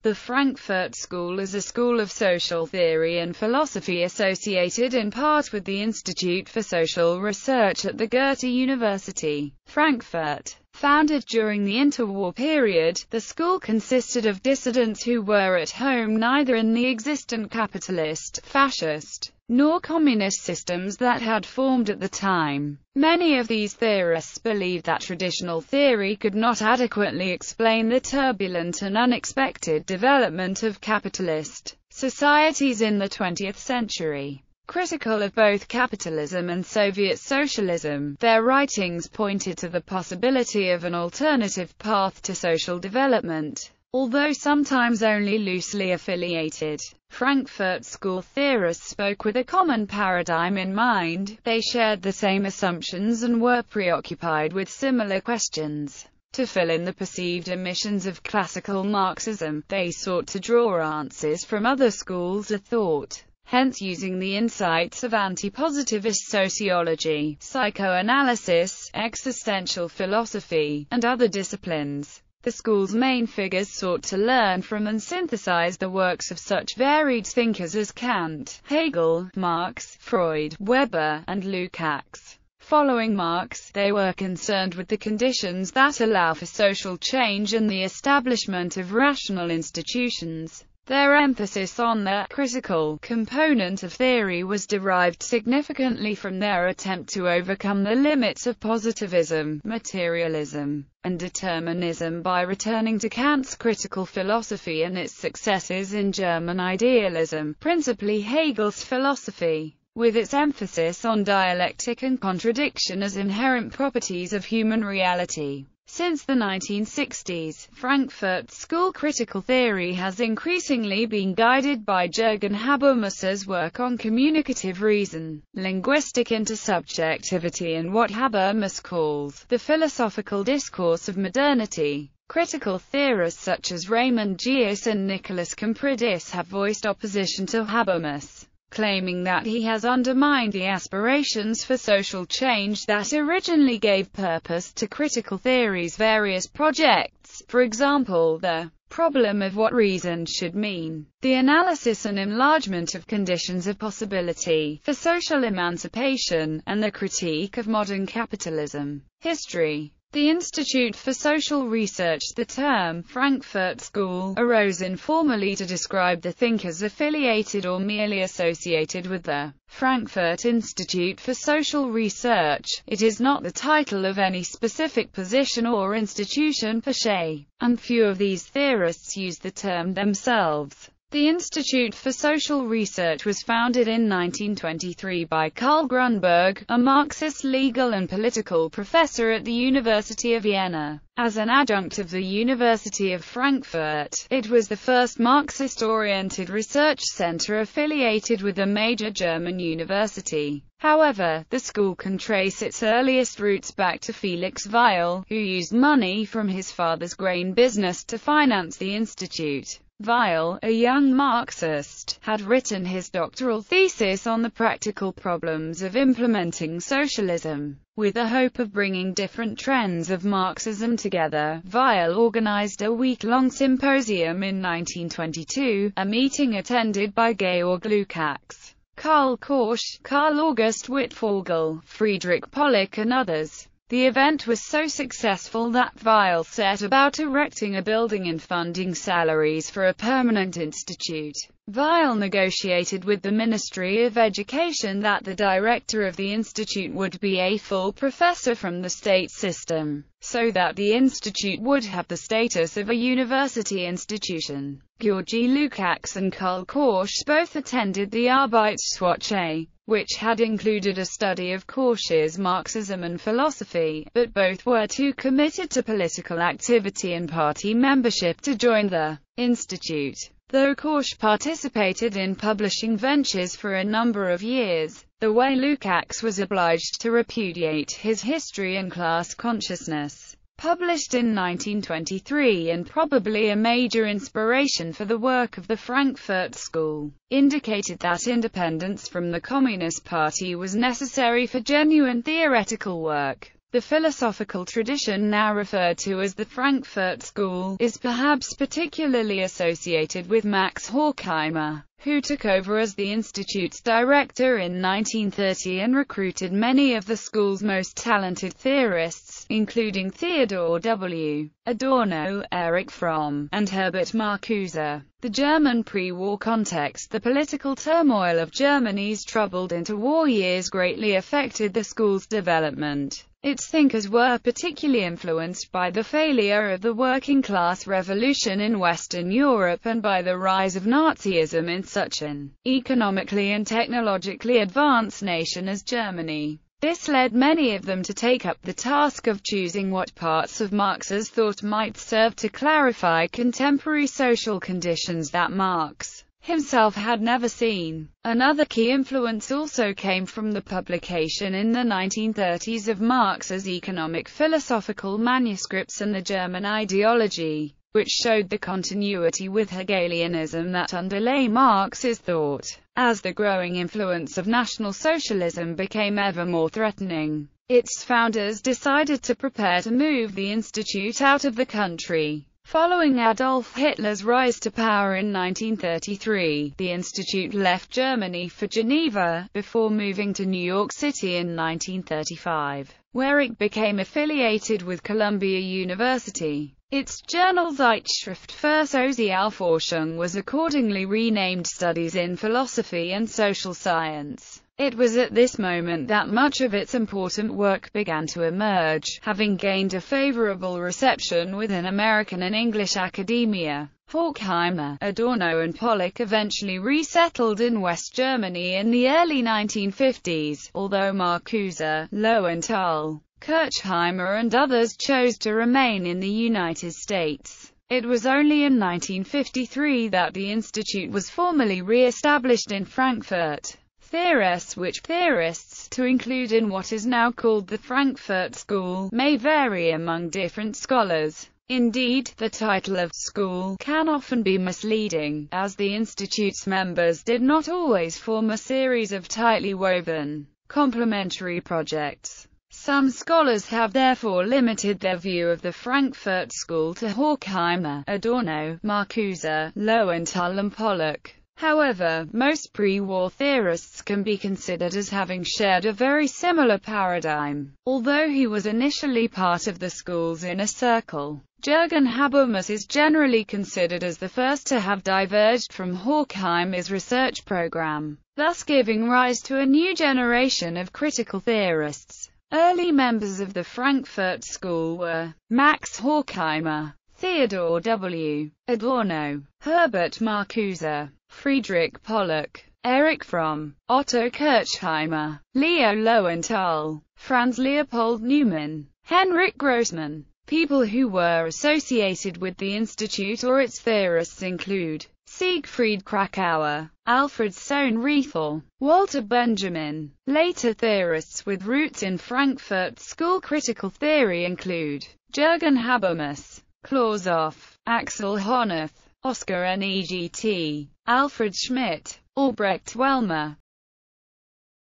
The Frankfurt School is a school of social theory and philosophy associated in part with the Institute for Social Research at the Goethe University Frankfurt. Founded during the interwar period, the school consisted of dissidents who were at home neither in the existent capitalist, fascist, nor communist systems that had formed at the time. Many of these theorists believed that traditional theory could not adequately explain the turbulent and unexpected development of capitalist societies in the 20th century. Critical of both capitalism and Soviet socialism, their writings pointed to the possibility of an alternative path to social development, although sometimes only loosely affiliated. Frankfurt School theorists spoke with a common paradigm in mind. They shared the same assumptions and were preoccupied with similar questions. To fill in the perceived omissions of classical Marxism, they sought to draw answers from other schools of thought. Hence using the insights of anti-positivist sociology, psychoanalysis, existential philosophy, and other disciplines. The school's main figures sought to learn from and synthesize the works of such varied thinkers as Kant, Hegel, Marx, Freud, Weber, and Lukács. Following Marx, they were concerned with the conditions that allow for social change and the establishment of rational institutions. Their emphasis on the critical component of theory was derived significantly from their attempt to overcome the limits of positivism, materialism, and determinism by returning to Kant's critical philosophy and its successors in German idealism, principally Hegel's philosophy, with its emphasis on dialectic and contradiction as inherent properties of human reality. Since the 1960s, Frankfurt School critical theory has increasingly been guided by Jürgen Habermas's work on communicative reason, linguistic intersubjectivity and what Habermas calls the philosophical discourse of modernity. Critical theorists such as Raymond Jjshapiro and Nicholas Compridis have voiced opposition to Habermas, claiming that he has undermined the aspirations for social change that originally gave purpose to critical theory's various projects, for example the problem of what reason should mean, the analysis and enlargement of conditions of possibility for social emancipation, and the critique of modern capitalism. History. The Institute for Social Research. The term Frankfurt School arose informally to describe the thinkers affiliated or merely associated with the Frankfurt Institute for Social Research. It is not the title of any specific position or institution per se, and few of these theorists use the term themselves. The Institute for Social Research was founded in 1923 by Karl Grunberg, a Marxist legal and political professor at the University of Vienna. As an adjunct of the University of Frankfurt, it was the first Marxist-oriented research center affiliated with a major German university. However, the school can trace its earliest roots back to Felix Weil, who used money from his father's grain business to finance the institute. Weil, a young Marxist, had written his doctoral thesis on the practical problems of implementing socialism. With the hope of bringing different trends of Marxism together, Weil organized a week-long symposium in 1922, a meeting attended by Georg Lukács, Karl Korsch, Karl August Wittfogel, Friedrich Pollock and others. The event was so successful that Weil set about erecting a building and funding salaries for a permanent institute. Weil negotiated with the Ministry of Education that the director of the institute would be a full professor from the state system, so that the institute would have the status of a university institution. Georgi Lukács and Karl Korsch both attended the Arbeitswoche, which had included a study of Korsch's Marxism and philosophy, but both were too committed to political activity and party membership to join the institute. Though Korsch participated in publishing ventures for a number of years, the way Lukács was obliged to repudiate his History and Class Consciousness, published in 1923 and probably a major inspiration for the work of the Frankfurt School, indicated that independence from the Communist Party was necessary for genuine theoretical work. The philosophical tradition now referred to as the Frankfurt School is perhaps particularly associated with Max Horkheimer, who took over as the institute's director in 1930 and recruited many of the school's most talented theorists, including Theodor W. Adorno, Erich Fromm, and Herbert Marcuse. The German pre-war context. The political turmoil of Germany's troubled interwar years greatly affected the school's development. Its thinkers were particularly influenced by the failure of the working-class revolution in Western Europe and by the rise of Nazism in such an economically and technologically advanced nation as Germany. This led many of them to take up the task of choosing what parts of Marx's thought might serve to clarify contemporary social conditions that Marx himself had never seen. Another key influence also came from the publication in the 1930s of Marx's economic philosophical manuscripts and the German ideology, which showed the continuity with Hegelianism that underlay Marx's thought. As the growing influence of National Socialism became ever more threatening, its founders decided to prepare to move the institute out of the country. Following Adolf Hitler's rise to power in 1933, the institute left Germany for Geneva, before moving to New York City in 1935, where it became affiliated with Columbia University. Its journal Zeitschrift für Sozialforschung was accordingly renamed Studies in Philosophy and Social Science. It was at this moment that much of its important work began to emerge, having gained a favorable reception within American and English academia. Horkheimer, Adorno and Pollock eventually resettled in West Germany in the early 1950s, although Marcuse, Lowenthal, Kirchheimer and others chose to remain in the United States. It was only in 1953 that the institute was formally re-established in Frankfurt. Theorists, to include in what is now called the Frankfurt School, may vary among different scholars. Indeed, the title of school can often be misleading, as the institute's members did not always form a series of tightly woven, complementary projects. Some scholars have therefore limited their view of the Frankfurt School to Horkheimer, Adorno, Marcuse, Lowenthal and Pollock. However, most pre-war theorists can be considered as having shared a very similar paradigm. Although he was initially part of the school's inner circle, Jürgen Habermas is generally considered as the first to have diverged from Horkheimer's research program, thus giving rise to a new generation of critical theorists. Early members of the Frankfurt School were Max Horkheimer, Theodor W. Adorno, Herbert Marcuse, Friedrich Pollock, Erich Fromm, Otto Kirchheimer, Leo Lowenthal, Franz Leopold Neumann, Henrik Grossmann. People who were associated with the institute or its theorists include Siegfried Kracauer, Alfred Sohn-Riethel, Walter Benjamin. Later theorists with roots in Frankfurt School critical theory include Jürgen Habermas, Clausewitz, Axel Honneth, Oscar Negt, Alfred Schmidt, Albrecht Wellmer,